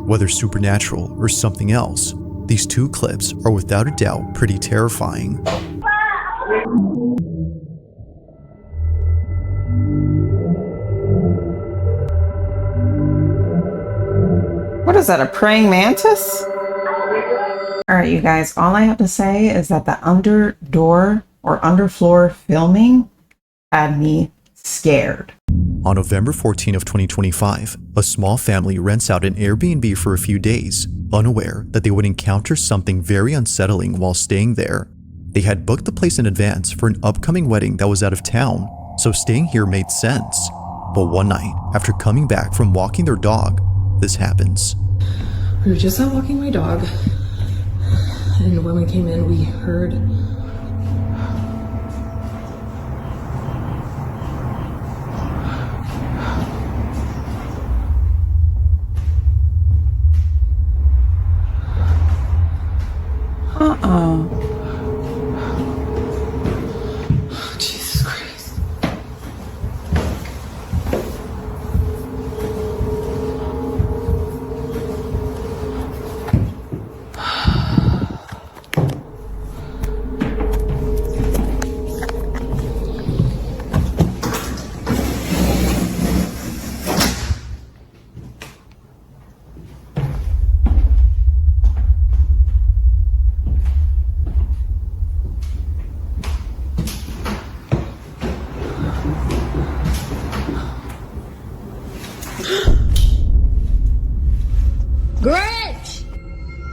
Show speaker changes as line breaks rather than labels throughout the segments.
Whether supernatural or something else, these two clips are without a doubt pretty terrifying.
What is that, a praying mantis? Alright, you guys, all I have to say is that the underdoor or underfloor filming had me scared.
On November 14 of 2025, a small family rents out an Airbnb for a few days, unaware that they would encounter something very unsettling while staying there. They had booked the place in advance for an upcoming wedding that was out of town, so staying here made sense. But one night, after coming back from walking their dog, this happens.
We were just out walking my dog, and when we came in, we heard Jesus Christ.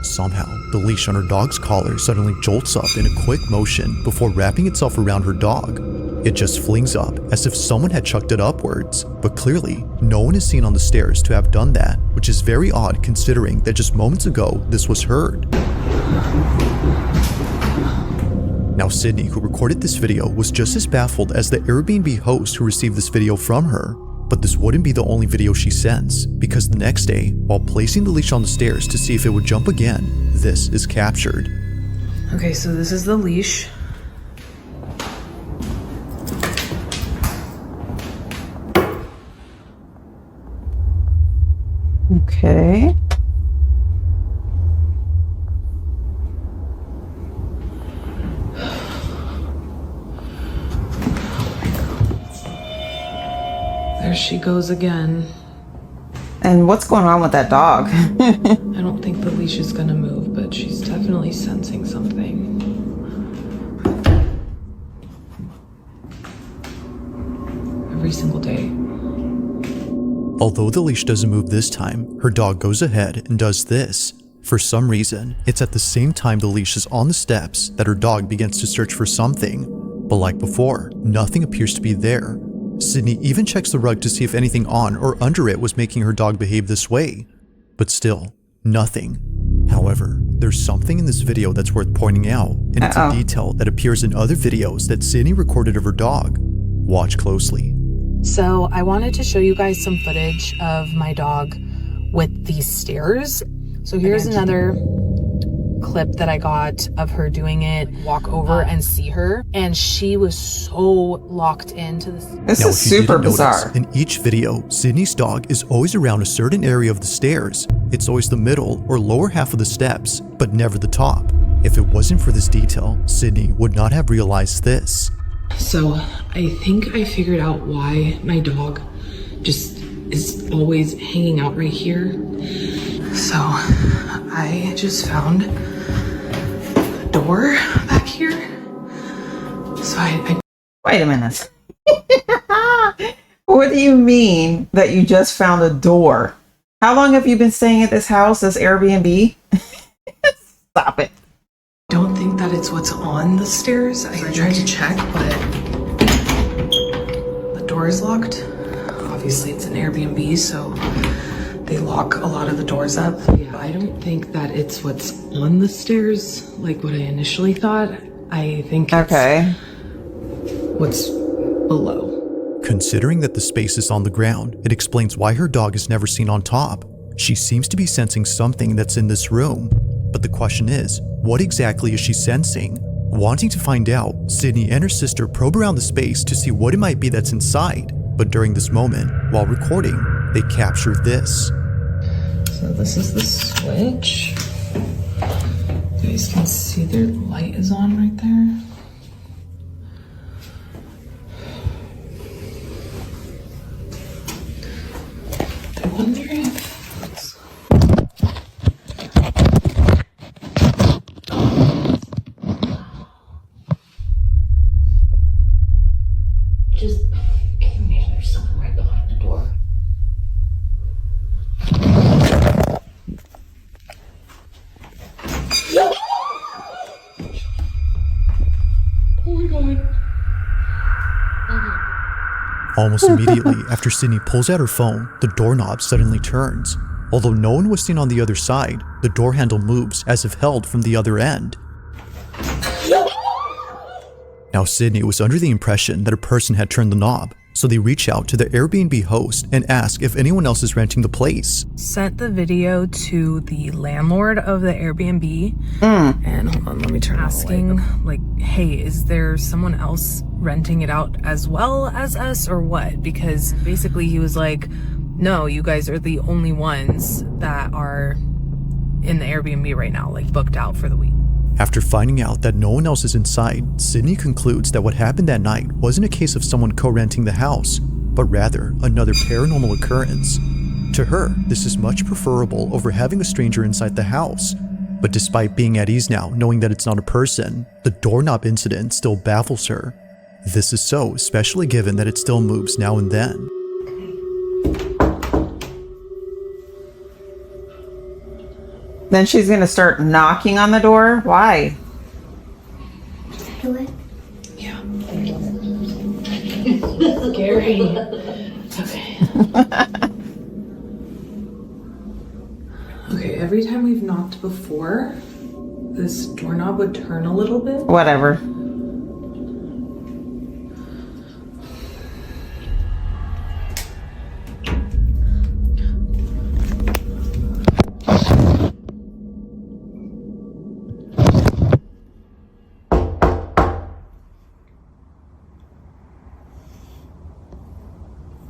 Somehow, the leash on her dog's collar suddenly jolts up in a quick motion before wrapping itself around her dog. It just flings up as if someone had chucked it upwards, but clearly, no one is seen on the stairs to have done that, which is very odd considering that just moments ago this was heard. Now Sydney, who recorded this video, was just as baffled as the Airbnb host who received this video from her. But this wouldn't be the only video she sends, because the next day, while placing the leash on the stairs to see if it would jump again, this is captured.
Okay, so this is the leash.
Okay.
There she goes again.
And what's going on with that dog?
I don't think the leash is gonna move, but she's definitely sensing something. Every single day.
Although the leash doesn't move this time, her dog goes ahead and does this. For some reason, it's at the same time the leash is on the steps that her dog begins to search for something. But like before, nothing appears to be there. Sydney even checks the rug to see if anything on or under it was making her dog behave this way. But still, nothing. However, there's something in this video that's worth pointing out, and it's a detail that appears in other videos that Sydney recorded of her dog. Watch closely.
So I wanted to show you guys some footage of my dog with these stairs. So here's another clip that I got of her doing it, walk over and see her, and she was so locked into this.
This is super bizarre.
In each video, Sydney's dog is always around a certain area of the stairs. It's always the middle or lower half of the steps, but never the top. If it wasn't for this detail, Sydney would not have realized this.
So I think I figured out why my dog just is always hanging out right here. So I just found a door back here. So I
Wait a minute. What do you mean that you just found a door? How long have you been staying at this house, this Airbnb? Stop it.
don't think that it's what's on the stairs. I tried to check, but the door is locked. Obviously it's an Airbnb, so they lock a lot of the doors up. Yeah, I don't think that it's what's on the stairs like what I initially thought. I think it's what's below.
Considering that the space is on the ground, it explains why her dog is never seen on top. She seems to be sensing something that's in this room. But the question is, what exactly is she sensing? Wanting to find out, Sydney and her sister probe around the space to see what it might be that's inside. But during this moment, while recording, they capture this.
So So this is the switch. You guys can see their light is on right there. I wonder if...
Just, can you imagine there's something right behind the door?
Oh my god.
Almost immediately after Sydney pulls out her phone, the doorknob suddenly turns. Although no one was seen on the other side, the door handle moves as if held from the other end. Now Sydney was under the impression that a person had turned the knob, so they reach out to the Airbnb host and ask if anyone else is renting the place.
Sent the video to the landlord of the Airbnb. And hold on, let me turn asking, like, hey, is there someone else renting it out as well as us or what? Because basically he was like, no, you guys are the only ones that are in the Airbnb right now, like booked out for the week.
After finding out that no one else is inside, Sydney concludes that what happened that night wasn't a case of someone co-renting the house, but rather another paranormal occurrence. To her, this is much preferable over having a stranger inside the house. But despite being at ease now, knowing that it's not a person, the doorknob incident still baffles her. This is so, especially given that it still moves now and then.
Then she's gonna start knocking on the door? Why?
Do it.
Yeah. Scary. Okay. Okay, every time we've knocked before, this doorknob would turn a little bit.
Whatever.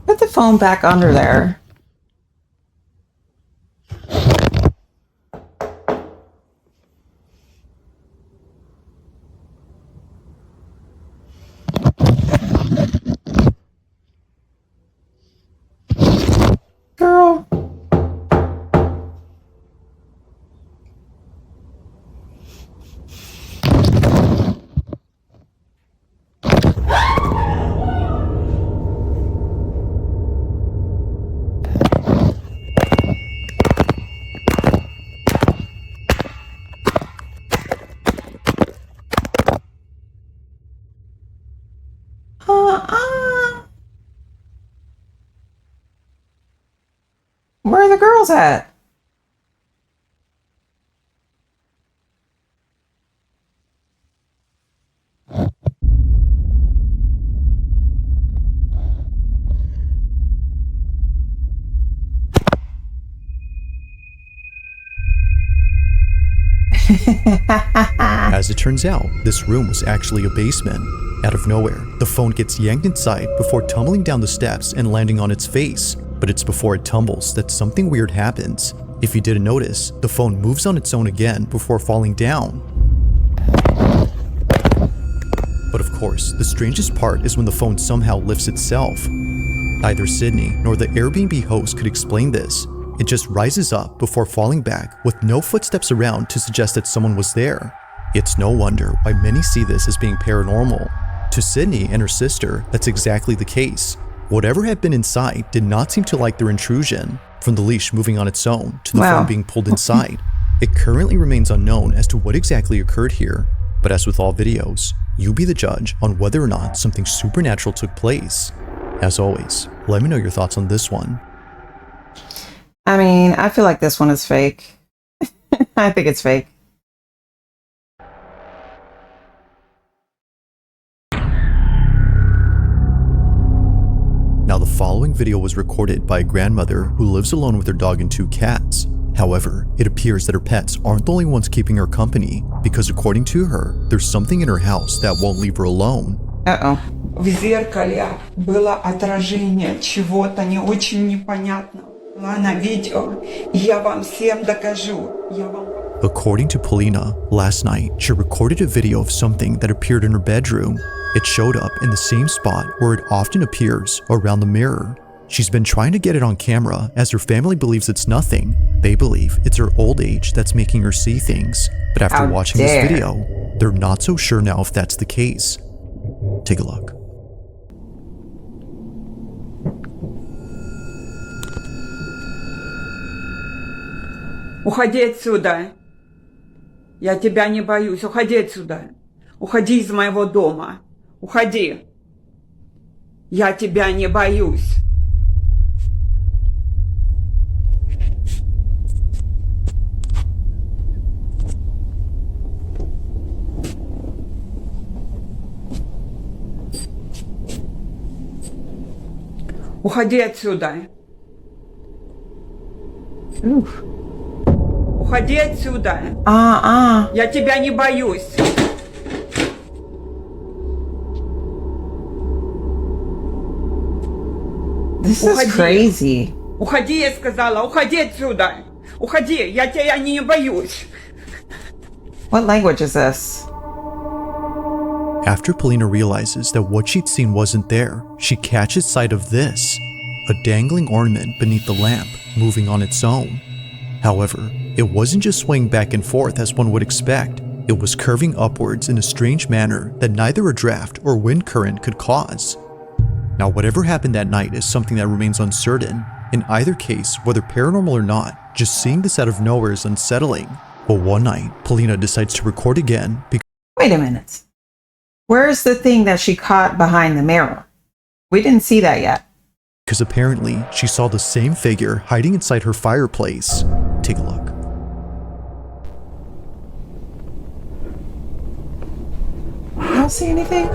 Put the phone back under there. Girl. Where are the girls at?
As it turns out, this room was actually a basement. Out of nowhere, the phone gets yanked inside before tumbling down the steps and landing on its face. But it's before it tumbles that something weird happens. If you didn't notice, the phone moves on its own again before falling down. But of course, the strangest part is when the phone somehow lifts itself. Neither Sydney nor the Airbnb host could explain this. It just rises up before falling back with no footsteps around to suggest that someone was there. It's no wonder why many see this as being paranormal. To Sydney and her sister, that's exactly the case. Whatever had been inside did not seem to like their intrusion. From the leash moving on its own to the phone being pulled inside, it currently remains unknown as to what exactly occurred here. But as with all videos, you be the judge on whether or not something supernatural took place. As always, let me know your thoughts on this one.
I mean, I feel like this one is fake. I think it's fake.
Now, the following video was recorded by a grandmother who lives alone with her dog and 2 cats. However, it appears that her pets aren't the only ones keeping her company, because according to her, there's something in her house that won't leave her alone.
В зеркале было отражение чего-то не очень непонятного. На видео. Я вам всем докажу. Я вам...
According to Polina, last night she recorded a video of something that appeared in her bedroom. It showed up in the same spot where it often appears, around the mirror. She's been trying to get it on camera as her family believes it's nothing. They believe it's her old age that's making her see things. But after watching this video, they're not so sure now if that's the case. Take a look.
Уходи отсюда. Я тебя не боюсь. Уходи отсюда. Уходи из моего дома. Уходи. Я тебя не боюсь. Уходи отсюда. Уходи отсюда. Я тебя не боюсь.
This is crazy.
Уходи, я сказала. Уходи отсюда. Уходи. Я тебя не боюсь.
What language is this?
After Polina realizes that what she'd seen wasn't there, she catches sight of this, a dangling ornament beneath the lamp, moving on its own. However, it wasn't just swaying back and forth as one would expect, it was curving upwards in a strange manner that neither a draft or wind current could cause. Now, whatever happened that night is something that remains uncertain. In either case, whether paranormal or not, just seeing this out of nowhere is unsettling. But one night, Polina decides to record again because...
Wait a minute. Where's the thing that she caught behind the mirror? We didn't see that yet.
Because apparently she saw the same figure hiding inside her fireplace. Take a look.
I don't see anything.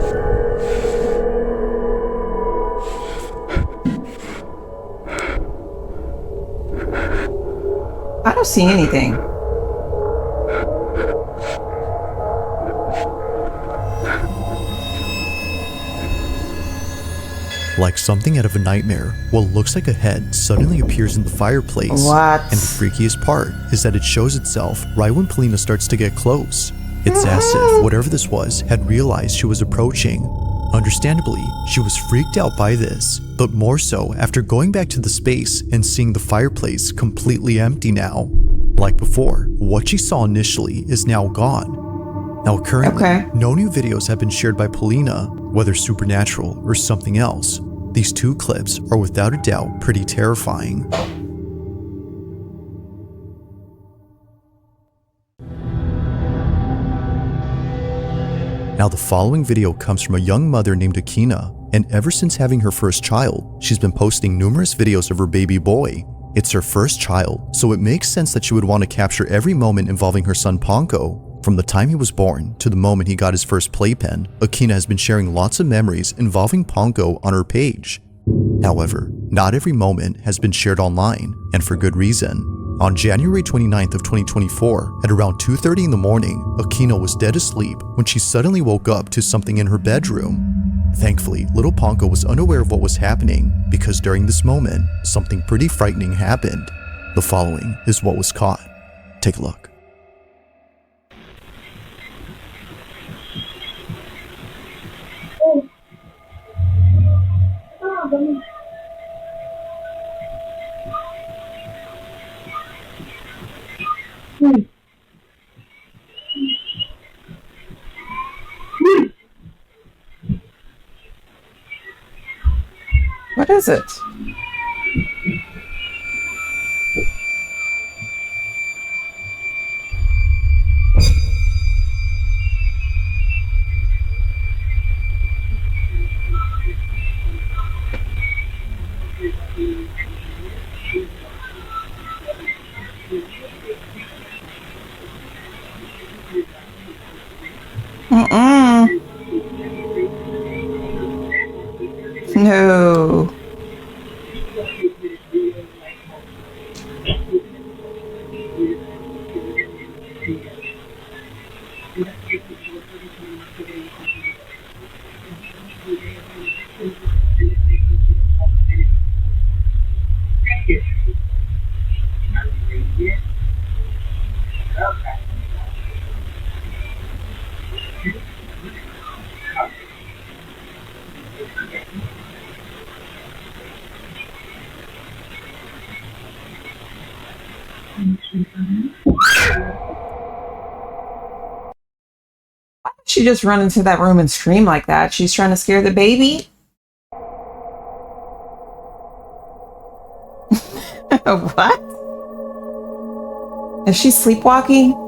I don't see anything.
Like something out of a nightmare, what looks like a head suddenly appears in the fireplace.
What?
And the freakiest part is that it shows itself right when Polina starts to get close. It's as if whatever this was had realized she was approaching. Understandably, she was freaked out by this, but more so after going back to the space and seeing the fireplace completely empty now. Like before, what she saw initially is now gone. Now currently, no new videos have been shared by Polina, whether supernatural or something else. These two clips are without a doubt pretty terrifying. Now the following video comes from a young mother named Akina, and ever since having her first child, she's been posting numerous videos of her baby boy. It's her first child, so it makes sense that she would want to capture every moment involving her son Ponko. From the time he was born to the moment he got his first playpen, Akina has been sharing lots of memories involving Ponko on her page. However, not every moment has been shared online, and for good reason. On January 29th of 2024, at around 2:30 in the morning, Akina was dead asleep when she suddenly woke up to something in her bedroom. Thankfully, little Ponko was unaware of what was happening because during this moment, something pretty frightening happened. The following is what was caught. Take a look.
What is it? No. Why did she just run into that room and scream like that? She's trying to scare the baby? What? Is she sleepwalking?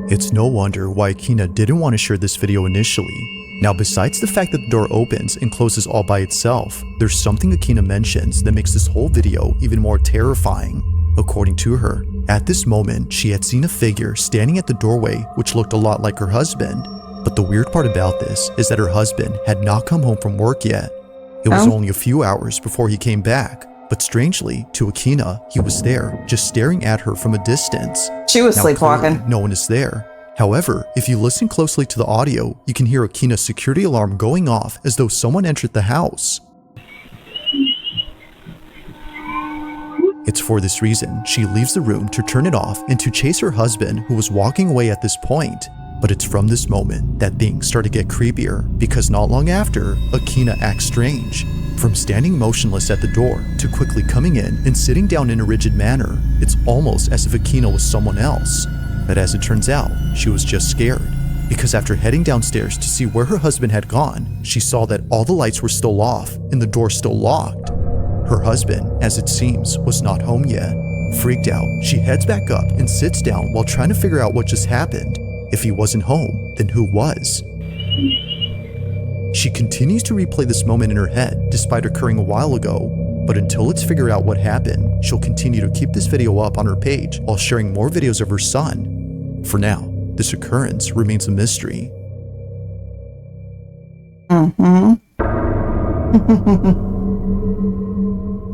It's no wonder why Akina didn't want to share this video initially. Now, besides the fact that the door opens and closes all by itself, there's something Akina mentions that makes this whole video even more terrifying. According to her, at this moment, she had seen a figure standing at the doorway which looked a lot like her husband. But the weird part about this is that her husband had not come home from work yet. It was only a few hours before he came back. But strangely, to Akina, he was there, just staring at her from a distance.
She was
Now,
sleepwalking.
clearly, no one is there. However, if you listen closely to the audio, you can hear Akina's security alarm going off as though someone entered the house. It's for this reason she leaves the room to turn it off and to chase her husband, who was walking away at this point. But it's from this moment that things start to get creepier, because not long after, Akina acts strange. From standing motionless at the door to quickly coming in and sitting down in a rigid manner, it's almost as if Akina was someone else. But as it turns out, she was just scared, because after heading downstairs to see where her husband had gone, she saw that all the lights were still off and the door still locked. Her husband, as it seems, was not home yet. Freaked out, she heads back up and sits down while trying to figure out what just happened. If he wasn't home, then who was? She continues to replay this moment in her head despite occurring a while ago, but until it's figured out what happened, she'll continue to keep this video up on her page while sharing more videos of her son. For now, this occurrence remains a mystery.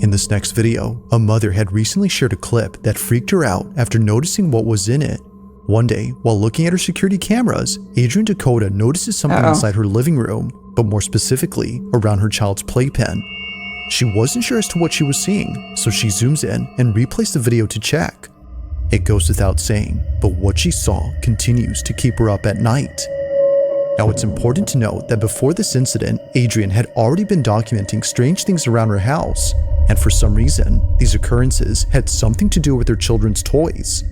In this next video, a mother had recently shared a clip that freaked her out after noticing what was in it. One day, while looking at her security cameras, Adrian Dakota notices something inside her living room, but more specifically, around her child's playpen. She wasn't sure as to what she was seeing, so she zooms in and replays the video to check. It goes without saying, but what she saw continues to keep her up at night. Now, it's important to note that before this incident, Adrian had already been documenting strange things around her house, and for some reason, these occurrences had something to do with her children's toys.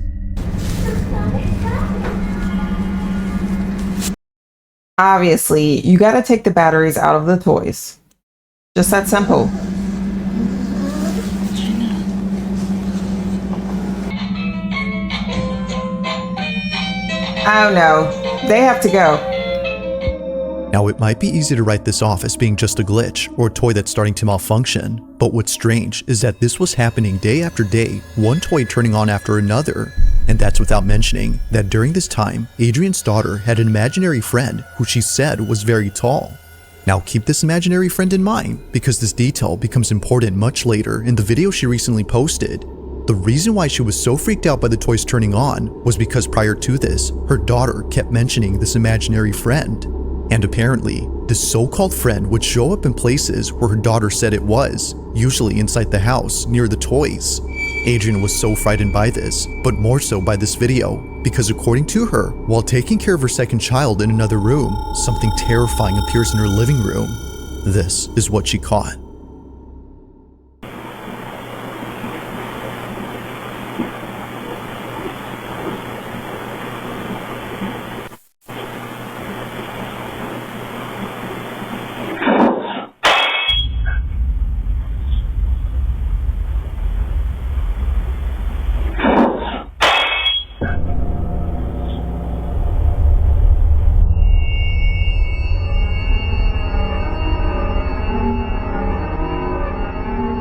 Obviously, you gotta take the batteries out of the toys. Just that simple. Oh no, they have to go.
Now, it might be easy to write this off as being just a glitch or a toy that's starting to malfunction, but what's strange is that this was happening day after day, one toy turning on after another. And that's without mentioning that during this time, Adrian's daughter had an imaginary friend who she said was very tall. Now, keep this imaginary friend in mind, because this detail becomes important much later in the video she recently posted. The reason why she was so freaked out by the toys turning on was because prior to this, her daughter kept mentioning this imaginary friend. And apparently, this so-called friend would show up in places where her daughter said it was, usually inside the house, near the toys. Adrian was so frightened by this, but more so by this video, because according to her, while taking care of her second child in another room, something terrifying appears in her living room. This is what she caught.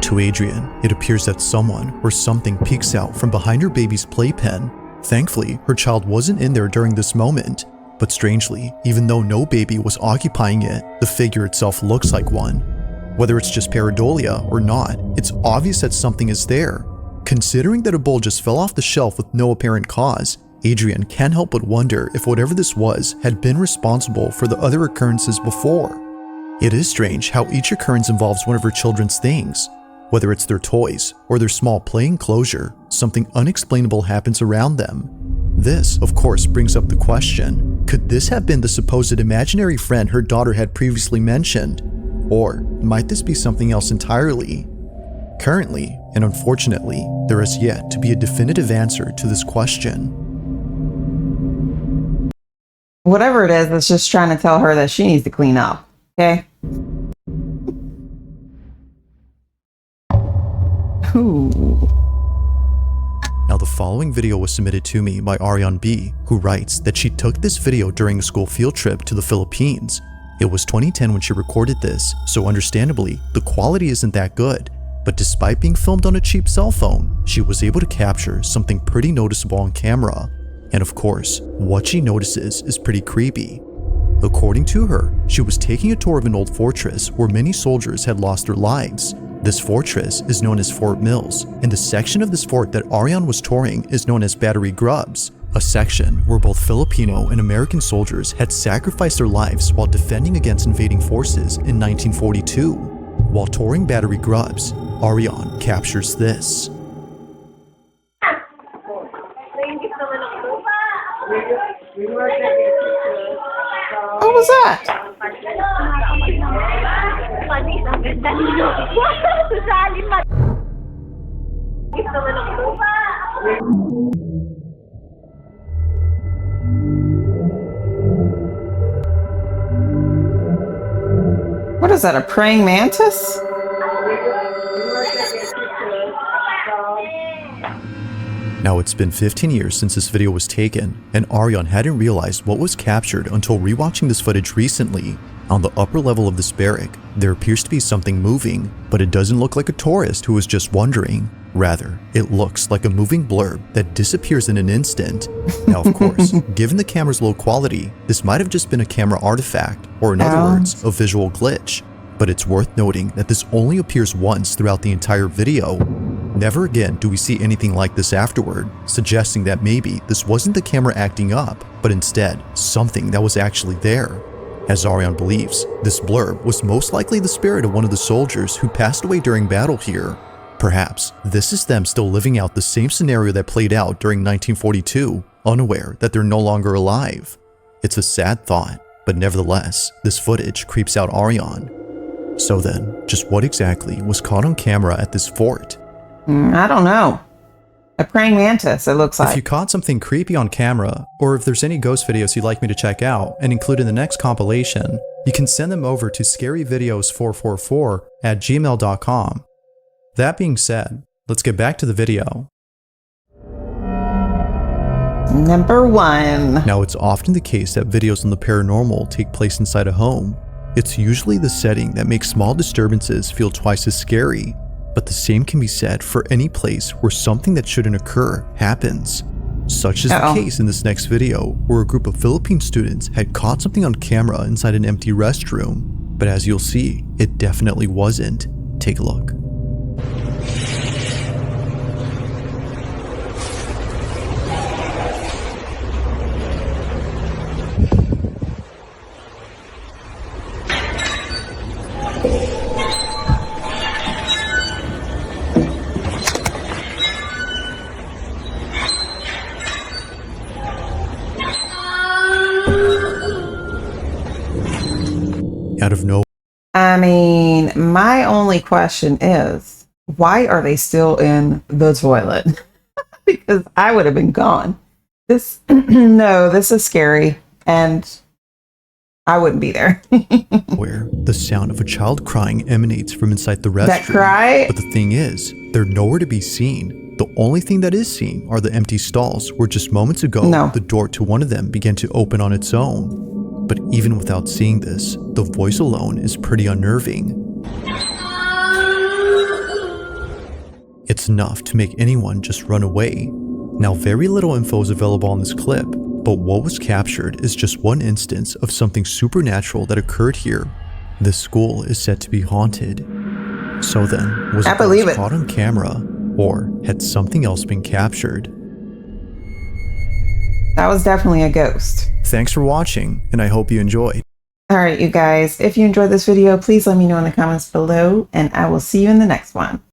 To Adrian, it appears that someone or something peeks out from behind her baby's playpen. Thankfully, her child wasn't in there during this moment, but strangely, even though no baby was occupying it, the figure itself looks like one. Whether it's just pareidolia or not, it's obvious that something is there. Considering that a bowl just fell off the shelf with no apparent cause, Adrian can't help but wonder if whatever this was had been responsible for the other occurrences before. It is strange how each occurrence involves one of her children's things. Whether it's their toys or their small play enclosure, something unexplainable happens around them. This, of course, brings up the question, could this have been the supposed imaginary friend her daughter had previously mentioned? Or might this be something else entirely? Currently, and unfortunately, there is yet to be a definitive answer to this question.
Whatever it is, it's just trying to tell her that she needs to clean up. Okay? Ooh.
Now, the following video was submitted to me by Ariane B, who writes that she took this video during a school field trip to the Philippines. It was 2010 when she recorded this, so understandably, the quality isn't that good. But despite being filmed on a cheap cell phone, she was able to capture something pretty noticeable on camera. And of course, what she notices is pretty creepy. According to her, she was taking a tour of an old fortress where many soldiers had lost their lives. This fortress is known as Fort Mills, and the section of this fort that Ariane was touring is known as Battery Grubs, a section where both Filipino and American soldiers had sacrificed their lives while defending against invading forces in 1942. While touring Battery Grubs, Ariane captures this.
What was that? What is that, a praying mantis?
Now, it's been 15 years since this video was taken, and Ariane hadn't realized what was captured until rewatching this footage recently. On the upper level of this barrack, there appears to be something moving, but it doesn't look like a tourist who was just wandering. Rather, it looks like a moving blurb that disappears in an instant. Now, of course, given the camera's low quality, this might have just been a camera artifact, or in other words, a visual glitch. But it's worth noting that this only appears once throughout the entire video. Never again do we see anything like this afterward, suggesting that maybe this wasn't the camera acting up, but instead something that was actually there. As Ariane believes, this blurb was most likely the spirit of one of the soldiers who passed away during battle here. Perhaps this is them still living out the same scenario that played out during 1942, unaware that they're no longer alive. It's a sad thought, but nevertheless, this footage creeps out Ariane. So then, just what exactly was caught on camera at this fort?
I don't know. A praying mantis, it looks like.
If you caught something creepy on camera, or if there's any ghost videos you'd like me to check out and include in the next compilation, you can send them over to scaryvideos444@gmail.com. That being said, let's get back to the video.
Number 1.
Now, it's often the case that videos on the paranormal take place inside a home. It's usually the setting that makes small disturbances feel twice as scary, but the same can be said for any place where something that shouldn't occur happens. Such is the case in this next video, where a group of Philippine students had caught something on camera inside an empty restroom, but as you'll see, it definitely wasn't. Take a look. Out of nowhere.
I mean, my only question is, why are they still in the toilet? Because I would have been gone. This, no, this is scary, and I wouldn't be there.
Where the sound of a child crying emanates from inside the restroom.
That cry?
But the thing is, they're nowhere to be seen. The only thing that is seen are the empty stalls where just moments ago, the door to one of them began to open on its own. But even without seeing this, the voice alone is pretty unnerving. It's enough to make anyone just run away. Now, very little info is available on this clip, but what was captured is just one instance of something supernatural that occurred here. This school is said to be haunted. So then, was it caught on camera? Or had something else been captured?
That was definitely a ghost.
Thanks for watching, and I hope you enjoyed.
Alright, you guys, if you enjoyed this video, please let me know in the comments below, and I will see you in the next one.